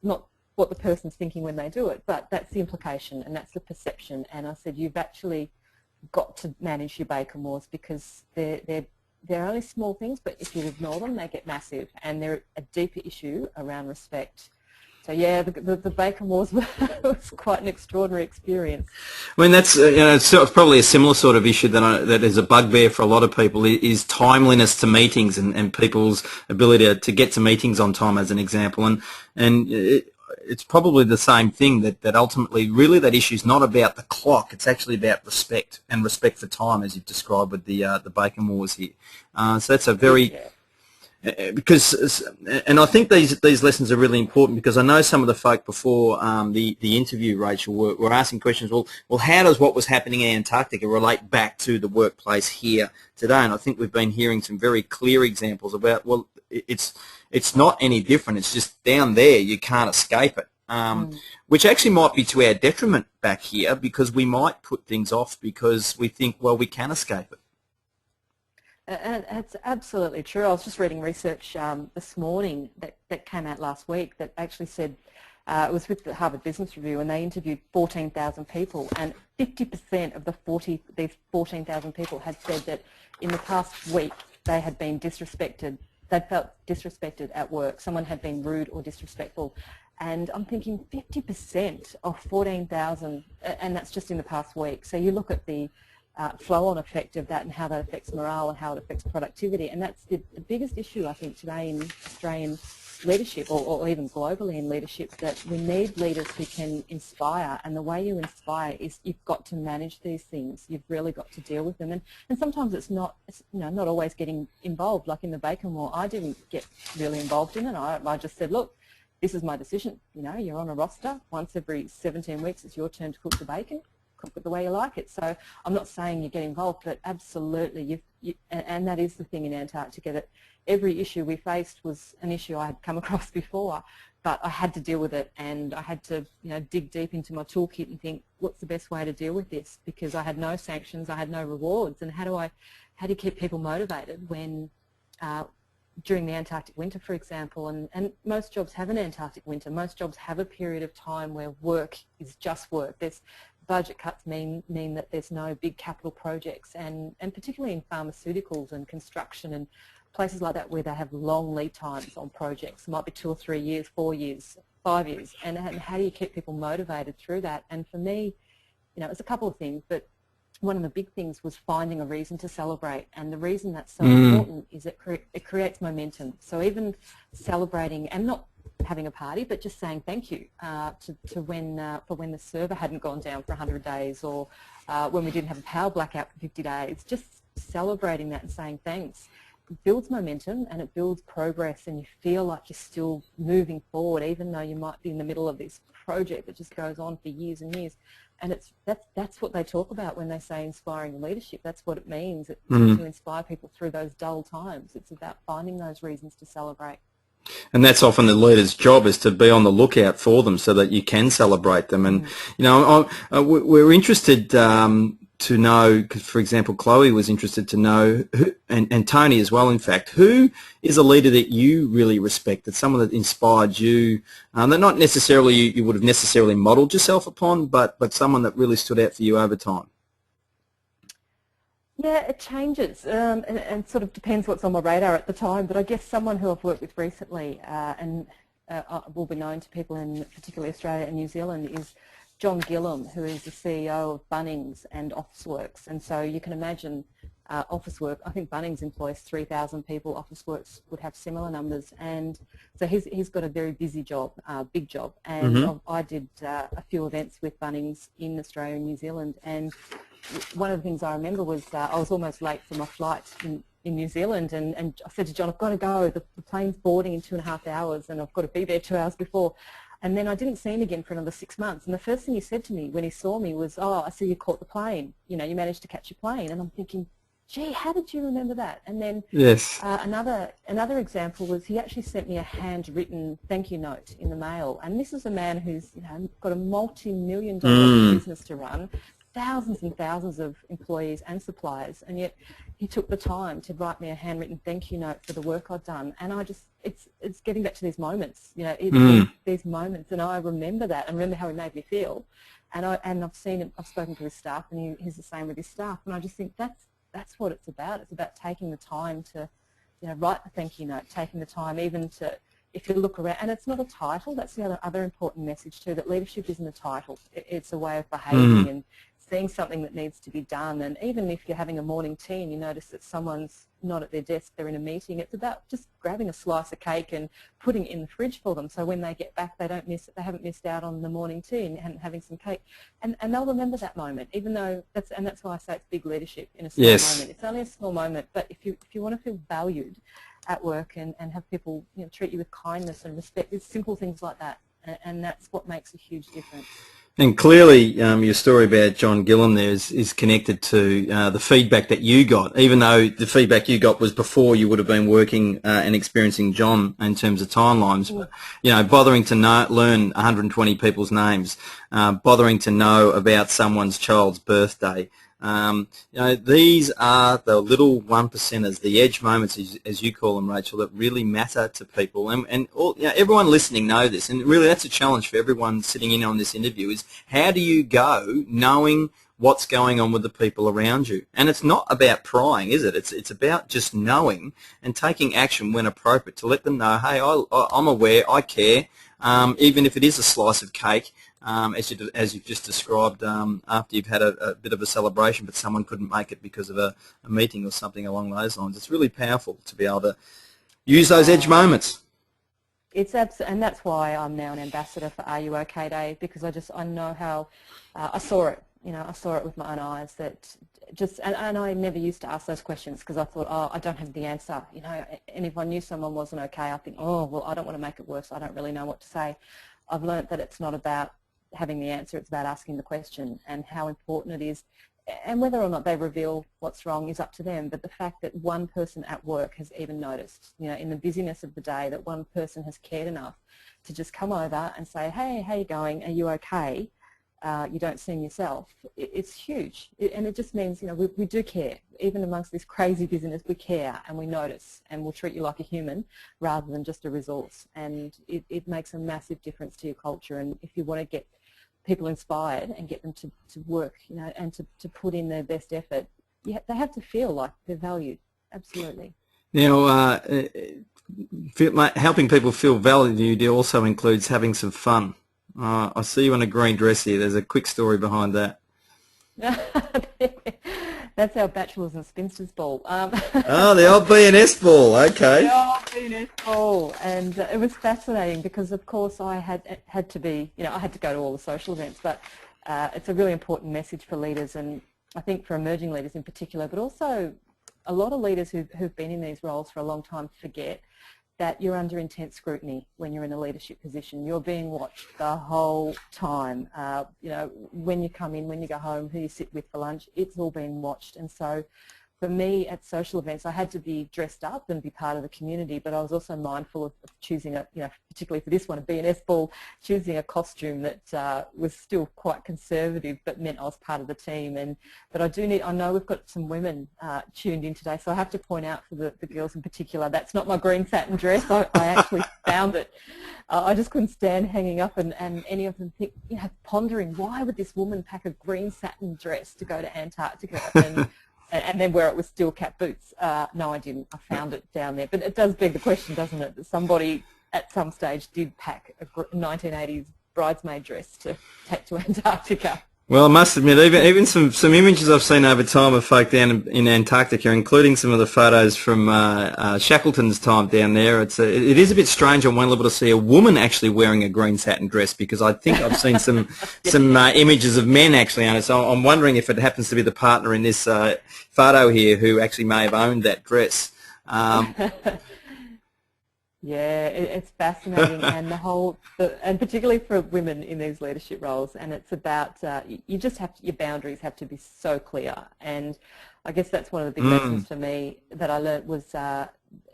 what the person's thinking when they do it, but that's the implication and that's the perception. And I said, you've actually got to manage your bacon wars, because they're only small things, but if you ignore them, they get massive, and they're a deeper issue around respect. So yeah, the bacon wars was quite an extraordinary experience. I mean, that's you know, it's probably a similar sort of issue that is a bugbear for a lot of people, is timeliness to meetings and people's ability to get to meetings on time, as an example. And it's probably the same thing, that ultimately really that issue is not about the clock, it's actually about respect, and respect for time, as you've described with the bacon wars here. So that's a very... Because, and I think these lessons are really important, because I know some of the folk before the interview, Rachel, were asking questions. Well, how does what was happening in Antarctica relate back to the workplace here today? And I think we've been hearing some very clear examples about, well, it's not any different. It's just down there. You can't escape it. Which actually might be to our detriment back here, because we might put things off because we think, well, we can escape it. It's absolutely true. I was just reading research this morning that came out last week that actually said, it was with the Harvard Business Review, and they interviewed 14,000 people, and 50% of these 14,000 people had said that in the past week they had been disrespected. They'd felt disrespected at work. Someone had been rude or disrespectful. And I'm thinking 50% of 14,000, and that's just in the past week. So you look at the flow-on effect of that and how that affects morale and how it affects productivity. And that's the biggest issue, I think, today in Australian leadership, or even globally in leadership, that we need leaders who can inspire. And the way you inspire is you've got to manage these things. You've really got to deal with them. And sometimes it's not always getting involved. Like in the bacon war, I didn't get really involved in it. I just said, look, this is my decision. You know, you're on a roster. Once every 17 weeks, it's your turn to cook the bacon. Cook it the way you like it. So I'm not saying you get involved, but absolutely, and that is the thing in Antarctica, that every issue we faced was an issue I had come across before, but I had to deal with it, and I had to, you know, dig deep into my toolkit and think, what's the best way to deal with this? Because I had no sanctions, I had no rewards, and how do you keep people motivated when during the Antarctic winter, for example, and most jobs have an Antarctic winter. Most jobs have a period of time where work is just work. There's budget cuts mean that there's no big capital projects, and particularly in pharmaceuticals and construction and places like that where they have long lead times on projects. It might be 2 or 3 years, 4 years, 5 years, and how do you keep people motivated through that? And for me, you know, it's a couple of things, but one of the big things was finding a reason to celebrate, and the reason that's so important is it creates momentum. So even celebrating, and not having a party, but just saying thank you for when the server hadn't gone down for 100 days, or when we didn't have a power blackout for 50 days, just celebrating that and saying thanks. It builds momentum and it builds progress, and you feel like you're still moving forward, even though you might be in the middle of this project that just goes on for years and years. And that's what they talk about when they say inspiring leadership. That's what it means, to inspire people through those dull times. It's about finding those reasons to celebrate. And that's often the leader's job, is to be on the lookout for them so that you can celebrate them. And, you know, we're interested to know, cause for example, Chloe was interested to know, and Tony as well, in fact, who is a leader that you really respect, that's someone that inspired you, that not necessarily you would have necessarily modelled yourself upon, but someone that really stood out for you over time? Yeah, it changes, and sort of depends what's on my radar at the time, but I guess someone who I've worked with recently and will be known to people in particularly Australia and New Zealand is John Gillam, who is the CEO of Bunnings and Officeworks. And so you can imagine office work. I think Bunnings employs 3,000 people. Officeworks would have similar numbers, and so he's got a very busy job, big job. And I did a few events with Bunnings in Australia and New Zealand, and one of the things I remember was I was almost late for my flight in New Zealand, and I said to John, I've got to go. The plane's boarding in 2.5 hours, and I've got to be there 2 hours before. And then I didn't see him again for another 6 months. And the first thing he said to me when he saw me was, oh, I see you caught the plane. You know, you managed to catch your plane. And I'm thinking, gee, how did you remember that? And then Yes. Another example was he actually sent me a handwritten thank you note in the mail. And this is a man who's, you know, got a multi-million-dollar business to run, thousands and thousands of employees and suppliers, and yet he took the time to write me a handwritten thank you note for the work I'd done. And I just, it's getting back to these moments, you know, these moments, and I remember that and remember how he made me feel. And I've seen him, I've spoken to his staff, and he's the same with his staff, and I just think that's what it's about. It's about taking the time to, you know, write the thank you note, taking the time even to, if you look around, and it's not a title, that's the other important message too, that leadership isn't a title. It's a way of behaving and seeing something that needs to be done. And even if you're having a morning tea and you notice that someone's not at their desk, they're in a meeting, it's about just grabbing a slice of cake and putting it in the fridge for them, so when they get back they haven't missed out on the morning tea and having some cake, and they'll remember that moment, even though that's why I say it's big leadership in a small moment. It's only a small moment, but if you want to feel valued at work and have people, you know, treat you with kindness and respect, it's simple things like that, and that's what makes a huge difference. And clearly, your story about John Gillam there is connected to the feedback that you got, even though the feedback you got was before you would have been working and experiencing John in terms of timelines. But, you know, bothering to learn 120 people's names, bothering to know about someone's child's birthday. You know, these are the little 1%ers, the edge moments, as you call them, Rachel, that really matter to people. And all, you know, everyone listening know this, and really that's a challenge for everyone sitting in on this interview, is how do you go knowing what's going on with the people around you? And it's not about prying, is it? It's about just knowing and taking action when appropriate to let them know, hey, I'm aware, I care, even if it is a slice of cake. As you've just described, after you've had a bit of a celebration, but someone couldn't make it because of a meeting or something along those lines. It's really powerful to be able to use those edge moments. And that's why I'm now an ambassador for Are You OK Day, because I know how I saw it. You know, I saw it with my own eyes. That and I never used to ask those questions because I thought, oh, I don't have the answer. You know, and if I knew someone wasn't okay, I think, oh, well, I don't want to make it worse. I don't really know what to say. I've learnt that it's not about having the answer, it's about asking the question, and how important it is, and whether or not they reveal what's wrong is up to them, but the fact that one person at work has even noticed, you know, in the busyness of the day, that one person has cared enough to just come over and say, hey, how you going, are you okay, you don't seem yourself, it's huge. And it just means, you know, we do care. Even amongst this crazy busyness, we care and we notice, and we'll treat you like a human rather than just a resource, and it makes a massive difference to your culture. And if you want to get people inspired and get them to work, you know, and to put in their best effort, they have to feel like they're valued. Absolutely. Now, helping people feel valued also includes having some fun. I see you in a green dress here. There's a quick story behind that. That's our Bachelors and Spinsters Ball. Oh, the old B&S ball, okay. The old B&S ball, and it was fascinating because, of course, I had to be, you know, I had to go to all the social events, but it's a really important message for leaders, and I think for emerging leaders in particular, but also a lot of leaders who've been in these roles for a long time forget that you're under intense scrutiny when you're in a leadership position. You're being watched the whole time. You know, when you come in, when you go home, who you sit with for lunch, it's all being watched. And so for me at social events, I had to be dressed up and be part of the community, but I was also mindful of choosing a, you know, particularly for this one, a B&S ball, choosing a costume that was still quite conservative, but meant I was part of the team. But I know we've got some women tuned in today, so I have to point out for the girls in particular, that's not my green satin dress. I actually found it. I just couldn't stand hanging up, and any of them think, you know, pondering, why would this woman pack a green satin dress to go to Antarctica? And then wear it with steel cap boots. No, I didn't. I found it down there. But it does beg the question, doesn't it, that somebody at some stage did pack a 1980s bridesmaid dress to take to Antarctica. Well, I must admit, even some images I've seen over time of folk down in Antarctica, including some of the photos from Shackleton's time down there. It is a bit strange on one level to see a woman actually wearing a green satin dress, because I think I've seen some images of men actually on it. So I'm wondering if it happens to be the partner in this photo here who actually may have owned that dress. Yeah, it's fascinating, and and particularly for women in these leadership roles, and it's about you just have to, your boundaries have to be so clear, and I guess that's one of the big lessons for me that I learnt was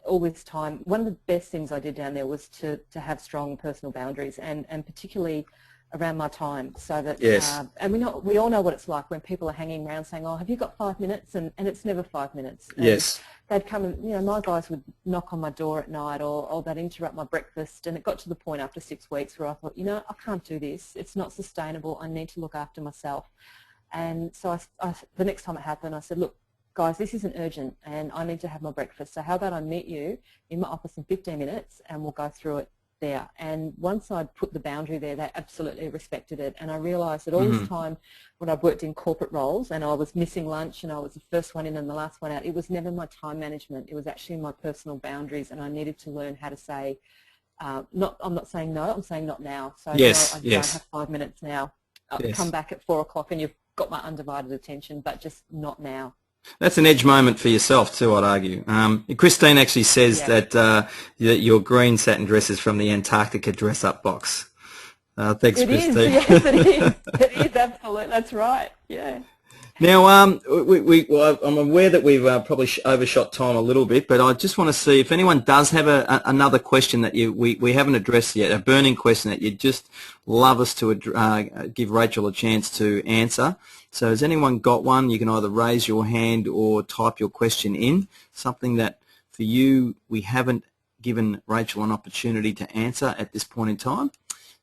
all this time. One of the best things I did down there was to have strong personal boundaries, and particularly around my time, so that Yes. and we all know what it's like when people are hanging around saying, "Oh, have you got 5 minutes?" and it's never 5 minutes. And Yes. they'd come and, my guys would knock on my door at night, or they'd interrupt my breakfast, and it got to the point after 6 weeks where I thought, I can't do this. It's not sustainable. I need to look after myself. And so the next time it happened, I said, look, guys, this isn't urgent, and I need to have my breakfast. So how about I meet you in my office in 15 minutes, and we'll go through it there. And once I'd put the boundary there, they absolutely respected it. And I realised that all this time when I've worked in corporate roles and I was missing lunch and I was the first one in and the last one out, it was never my time management. It was actually my personal boundaries, and I needed to learn how to say, I'm not saying no, I'm saying not now. So Yes. no, I Yes. don't have 5 minutes now. I'll Yes. come back at 4 o'clock and you've got my undivided attention, but just not now. That's an edge moment for yourself too, I'd argue. Christine actually says Yeah. that your green satin dress is from the Antarctica dress-up box. Thanks, It is, Christine. yes, it is. It is, absolutely. That's right, yeah. Now, well, I'm aware that we've probably overshot time a little bit, but I just want to see if anyone does have another question that we haven't addressed yet, a burning question that you'd just love us to give Rachel a chance to answer. So has anyone got one? You can either raise your hand or type your question in, something that for you we haven't given Rachel an opportunity to answer at this point in time.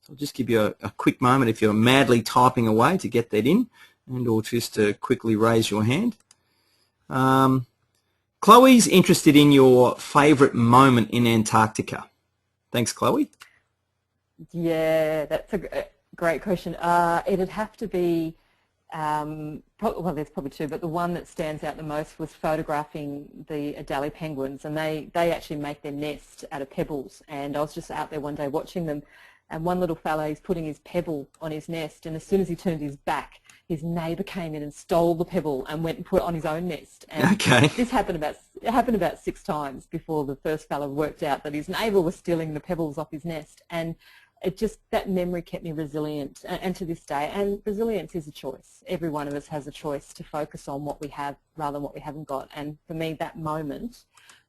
So I'll just give you a quick moment if you're madly typing away to get that in, and or just to quickly raise your hand. Chloe's interested in your favourite moment in Antarctica. Thanks, Chloe. Yeah, that's a great question. It'd have to be, well, there's probably two, but the one that stands out the most was photographing the Adelie penguins, and they actually make their nest out of pebbles, and I was just out there one day watching them, and one little fellow, he's putting his pebble on his nest, and as soon as he turned his back, his neighbour came in and stole the pebble and went and put it on his own nest. And Okay. this happened about 6 times before the first fellow worked out that his neighbour was stealing the pebbles off his nest. And that memory kept me resilient, and to this day. And resilience is a choice. Every one of us has a choice to focus on what we have rather than what we haven't got. And for me, that moment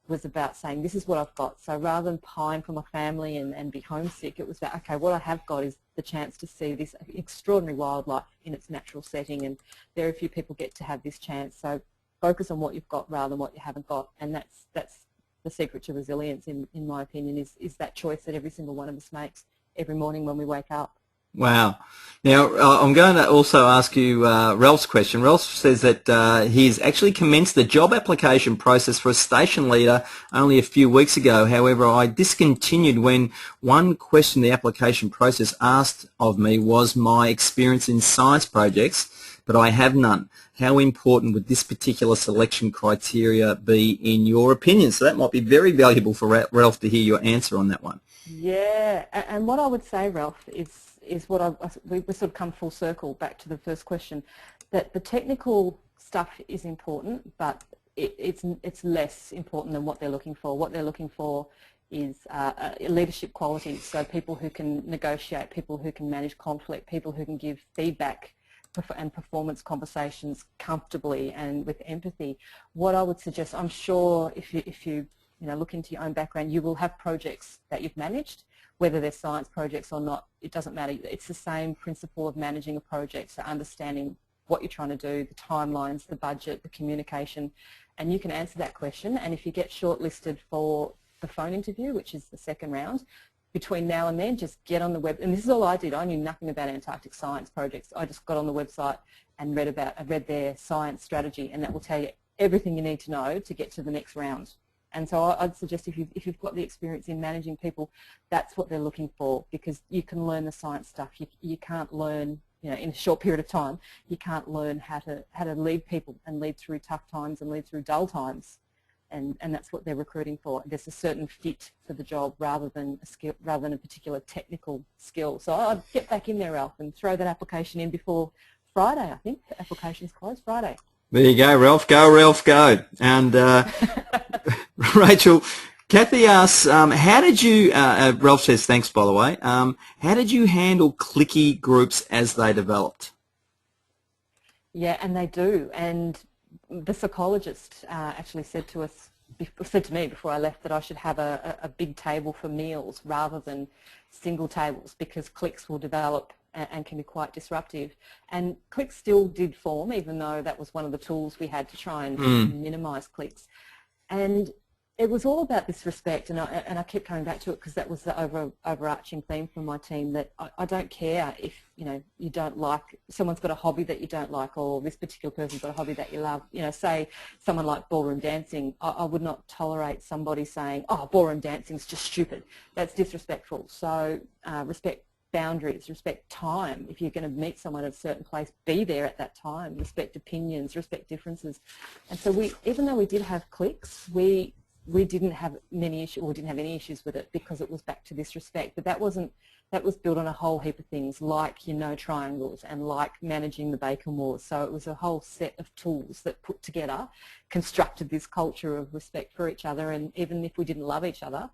was about saying, this is what I've got. So rather than pine for my family and be homesick, it was about, okay, what I have got is the chance to see this extraordinary wildlife in its natural setting, and very few people get to have this chance. So focus on what you've got rather than what you haven't got, and that's the secret to resilience, in my opinion, is that choice that every single one of us makes every morning when we wake up. Wow. Now, I'm going to also ask you Ralph's question. Ralph says that he's actually commenced the job application process for a station leader only a few weeks ago. However, I discontinued when one question the application process asked of me was my experience in science projects, but I have none. How important would this particular selection criteria be in your opinion? So that might be very valuable for Ralph to hear your answer on that one. Yeah, and what I would say, Ralph, is what we sort of come full circle back to the first question, that the technical stuff is important, but it's less important than what they're looking for. What they're looking for is leadership qualities, so people who can negotiate, people who can manage conflict, people who can give feedback and performance conversations comfortably and with empathy. What I would suggest, I'm sure if you look into your own background, you will have projects that you've managed, whether they're science projects or not, it doesn't matter. It's the same principle of managing a project, so understanding what you're trying to do, the timelines, the budget, the communication, and you can answer that question. And if you get shortlisted for the phone interview, which is the second round, between now and then, just get on the web, and this is all I did. I knew nothing about Antarctic science projects. I just got on the website and read their science strategy, and that will tell you everything you need to know to get to the next round. And so I'd suggest if you've got the experience in managing people, that's what they're looking for, because you can learn the science stuff. You can't learn in a short period of time, you can't learn how to lead people and lead through tough times and lead through dull times. And that's what they're recruiting for. There's a certain fit for the job rather than a skill, rather than a particular technical skill. So I'd get back in there, Ralph, and throw that application in before Friday. I think the application's closed Friday. There you go, Ralph. Go, Ralph, go. And Rachel, Kathy asks, how did you, Ralph says thanks, by the way, how did you handle cliquey groups as they developed? Yeah, and they do. And the psychologist actually said to me before I left that I should have a big table for meals rather than single tables, because cliques will develop and can be quite disruptive. And cliques still did form, even though that was one of the tools we had to try and minimise cliques. And it was all about this respect, and I kept coming back to it because that was the overarching theme from my team, that I don't care if you don't like, someone's got a hobby that you don't like, or this particular person's got a hobby that you love. Say someone like ballroom dancing, I would not tolerate somebody saying, oh, ballroom dancing's just stupid. That's disrespectful. So respect boundaries, respect time. If you're going to meet someone at a certain place, be there at that time. Respect opinions, respect differences. And so even though we did have cliques, we didn't have many issues, or didn't have any issues with it, because it was back to this respect. But that was built on a whole heap of things, like triangles and like managing the Bacon Wars. So it was a whole set of tools that put together constructed this culture of respect for each other. And even if we didn't love each other,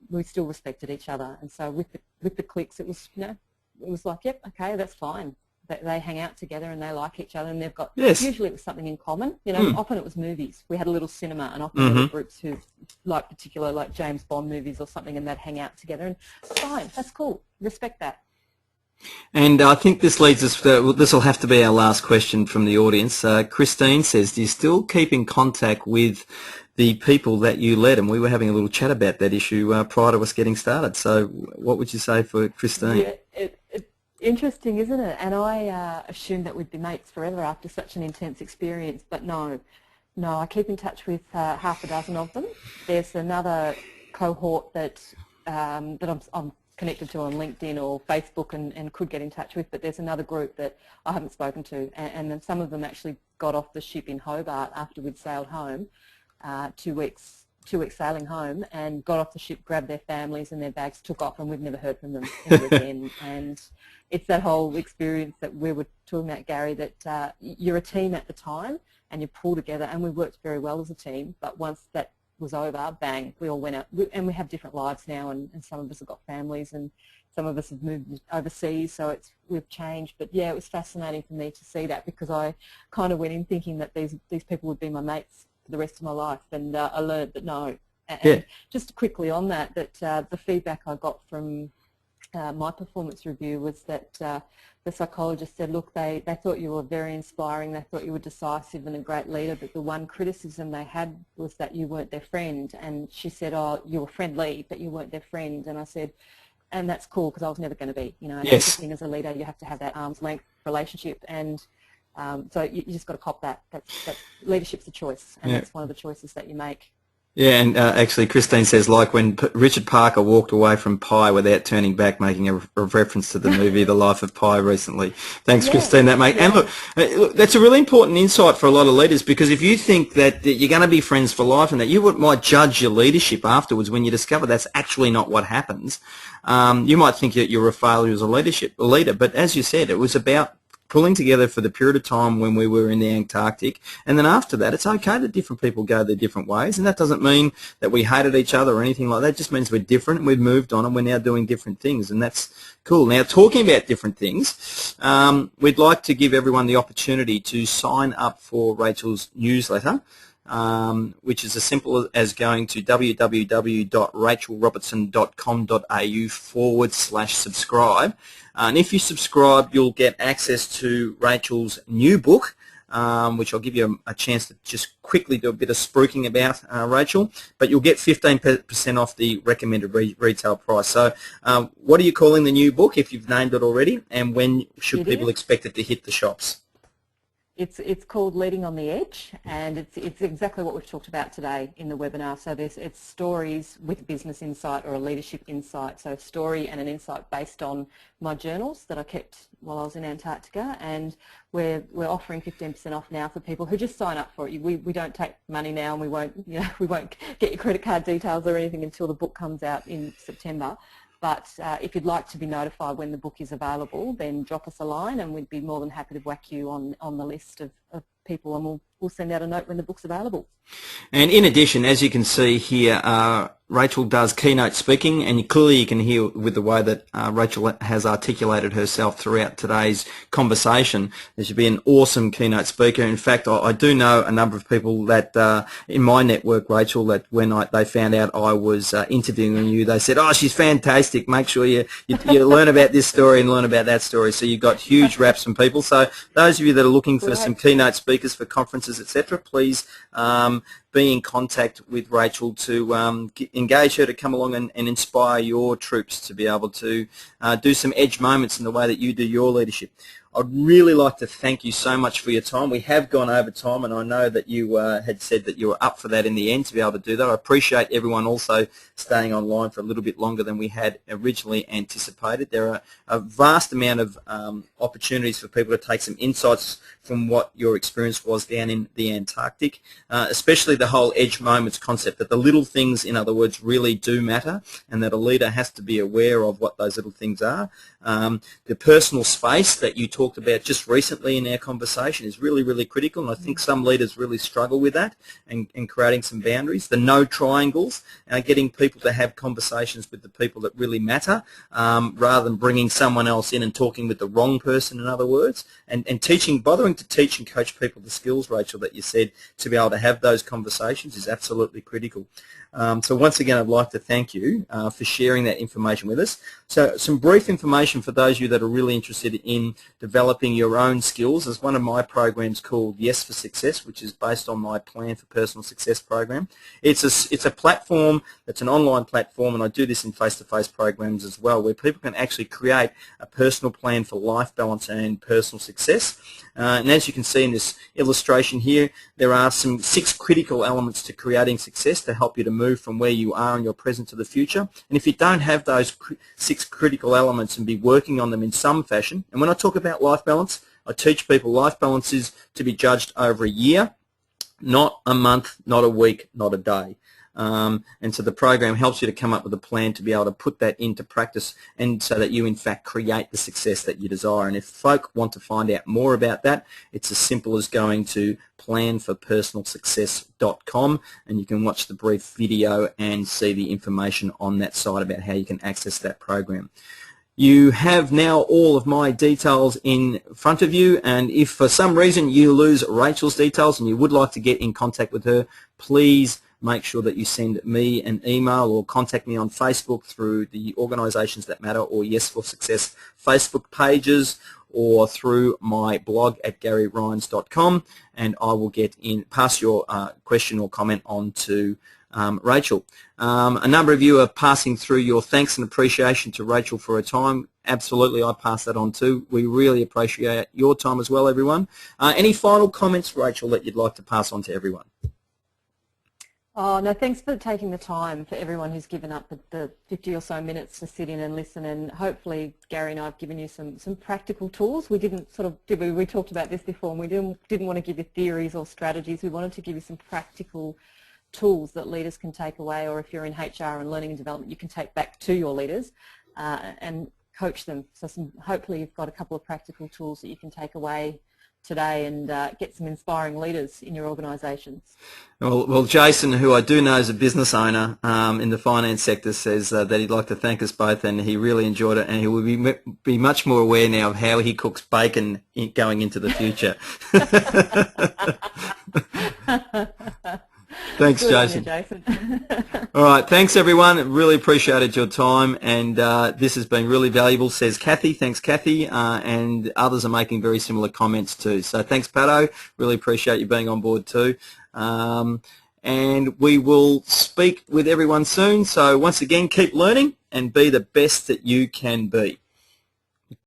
we still respected each other. And so with the cliques, it was it was like, yep, okay, that's fine. They hang out together and they like each other, and they've got, usually it was something in common. Often it was movies. We had a little cinema, and often there were groups who like like James Bond movies or something, and they'd hang out together, and fine, that's cool. Respect that. And I think this leads us to, this will have to be our last question from the audience. Christine says, do you still keep in contact with the people that you led? And we were having a little chat about that issue prior to us getting started. So what would you say for Christine? Yeah, interesting, isn't it? And I assumed that we'd be mates forever after such an intense experience, but no, I keep in touch with half a dozen of them. There's another cohort that I'm connected to on LinkedIn or Facebook and could get in touch with, but there's another group that I haven't spoken to, and then some of them actually got off the ship in Hobart after we'd sailed home, 2 weeks sailing home, and got off the ship, grabbed their families and their bags, took off, and we've never heard from them ever again. And it's that whole experience that we were talking about, Gary, that you're a team at the time and you pull together, and we worked very well as a team, but once that was over, bang, we all went out, and we have different lives now, and some of us have got families and some of us have moved overseas, so we've changed. But yeah, it was fascinating for me to see that, because I kind of went in thinking that these people would be my mates for the rest of my life, and I learned that no. And just quickly on that the feedback I got from my performance review was that the psychologist said, look, they thought you were very inspiring, they thought you were decisive and a great leader, but the one criticism they had was that you weren't their friend. And she said, oh, you were friendly, but you weren't their friend. And I said, and that's cool, because I was never going to be. And that's the thing, as a leader, you have to have that arm's length relationship, and so you just got to cop that. That's leadership's a choice, and that's one of the choices that you make. Yeah, and actually Christine says, like when Richard Parker walked away from Pi without turning back, making a reference to the movie The Life of Pi recently. Thanks, Christine, that mate. And look, that's a really important insight for a lot of leaders, because if you think that you're going to be friends for life and that you might judge your leadership afterwards, when you discover that's actually not what happens, you might think that you're a failure as a leader. But as you said, it was about pulling together for the period of time when we were in the Antarctic, and then after that it's okay that different people go their different ways, and that doesn't mean that we hated each other or anything like that. It just means we're different and we've moved on and we're now doing different things, and that's cool. Now, talking about different things, we'd like to give everyone the opportunity to sign up for Rachel's newsletter, which is as simple as going to www.rachaelrobertson.com.au/subscribe. And if you subscribe, you'll get access to Rachel's new book, which I'll give you a chance to just quickly do a bit of spruiking about, Rachel, but you'll get 15% off the recommended retail price. So what are you calling the new book, if you've named it already, and when should people expect it to hit the shops? It's called Leading on the Edge, and it's exactly what we've talked about today in the webinar. So it's stories with business insight or a leadership insight. So a story and an insight based on my journals that I kept while I was in Antarctica, and we're offering 15% off now for people who just sign up for it. We don't take money now, and we won't get your credit card details or anything until the book comes out in September. But if you'd like to be notified when the book is available, then drop us a line and we'd be more than happy to whack you on the list of people, and we'll send out a note when the book's available. And in addition, as you can see here, Rachael does keynote speaking, and clearly you can hear with the way that Rachael has articulated herself throughout today's conversation that she'll be an awesome keynote speaker. In fact, I do know a number of people that in my network, Rachael, that when they found out I was interviewing you, they said, "Oh, she's fantastic. Make sure you learn about this story and learn about that story." So you've got huge raps from people. So those of you that are looking for some keynote speakers for conferences, etc., please be in contact with Rachael to engage her to come along and inspire your troops to be able to do some edge moments in the way that you do your leadership. I'd really like to thank you so much for your time. We have gone over time, and I know that you had said that you were up for that in the end to be able to do that. I appreciate everyone also staying online for a little bit longer than we had originally anticipated. There are a vast amount of opportunities for people to take some insights from what your experience was down in the Antarctic, especially the whole edge moments concept, that the little things, in other words, really do matter, and that a leader has to be aware of what those little things are. The personal space that you talked about just recently in our conversation is really, really critical, and I think some leaders really struggle with that and creating some boundaries. The no triangles, getting people to have conversations with the people that really matter rather than bringing someone else in and talking with the wrong person, in other words, and bothering to teach and coach people the skills, Rachael, that you said to be able to have those conversations is absolutely critical. So once again, I'd like to thank you for sharing that information with us. So some brief information for those of you that are really interested in developing your own skills. There's one of my programs called Yes for Success, which is based on my Plan for Personal Success program. It's a platform that's an online platform, and I do this in face-to-face programs as well, where people can actually create a personal plan for life balance and personal success. And as you can see in this illustration here, there are some 6 critical elements to creating success to help you to move from where you are in your present to the future. And if you don't have those 6 critical elements and be working on them in some fashion, and when I talk about life balance, I teach people life balance is to be judged over a year, not a month, not a week, not a day. And so the program helps you to come up with a plan to be able to put that into practice, and so that you in fact create the success that you desire. And if folk want to find out more about that, it's as simple as going to planforpersonalsuccess.com, and you can watch the brief video and see the information on that site about how you can access that program. You have now all of my details in front of you, and if for some reason you lose Rachael's details and you would like to get in contact with her, please make sure that you send me an email or contact me on Facebook through the Organisations That Matter or Yes for Success Facebook pages, or through my blog at GaryRyans.com, and I will pass your question or comment on to Rachael. A number of you are passing through your thanks and appreciation to Rachael for her time. Absolutely, I pass that on too. We really appreciate your time as well, everyone. Any final comments, Rachael, that you'd like to pass on to everyone? Oh, no, thanks for taking the time, for everyone who's given up the 50 or so minutes to sit in and listen, and hopefully Gary and I have given you some practical tools. We didn't we talked about this before, and we didn't want to give you theories or strategies. We wanted to give you some practical tools that leaders can take away, or if you're in HR and learning and development, you can take back to your leaders and coach them. So hopefully you've got a couple of practical tools that you can take away today and get some inspiring leaders in your organisations. Well, Jason, who I do know is a business owner in the finance sector, says that he'd like to thank us both, and he really enjoyed it, and he will be much more aware now of how he cooks bacon going into the future. Thanks, Jason. All right, thanks everyone. Really appreciated your time, and this has been really valuable, says Kathy. Thanks, Kathy, and others are making very similar comments too. So thanks, Pato. Really appreciate you being on board too. And we will speak with everyone soon. So once again, keep learning and be the best that you can be.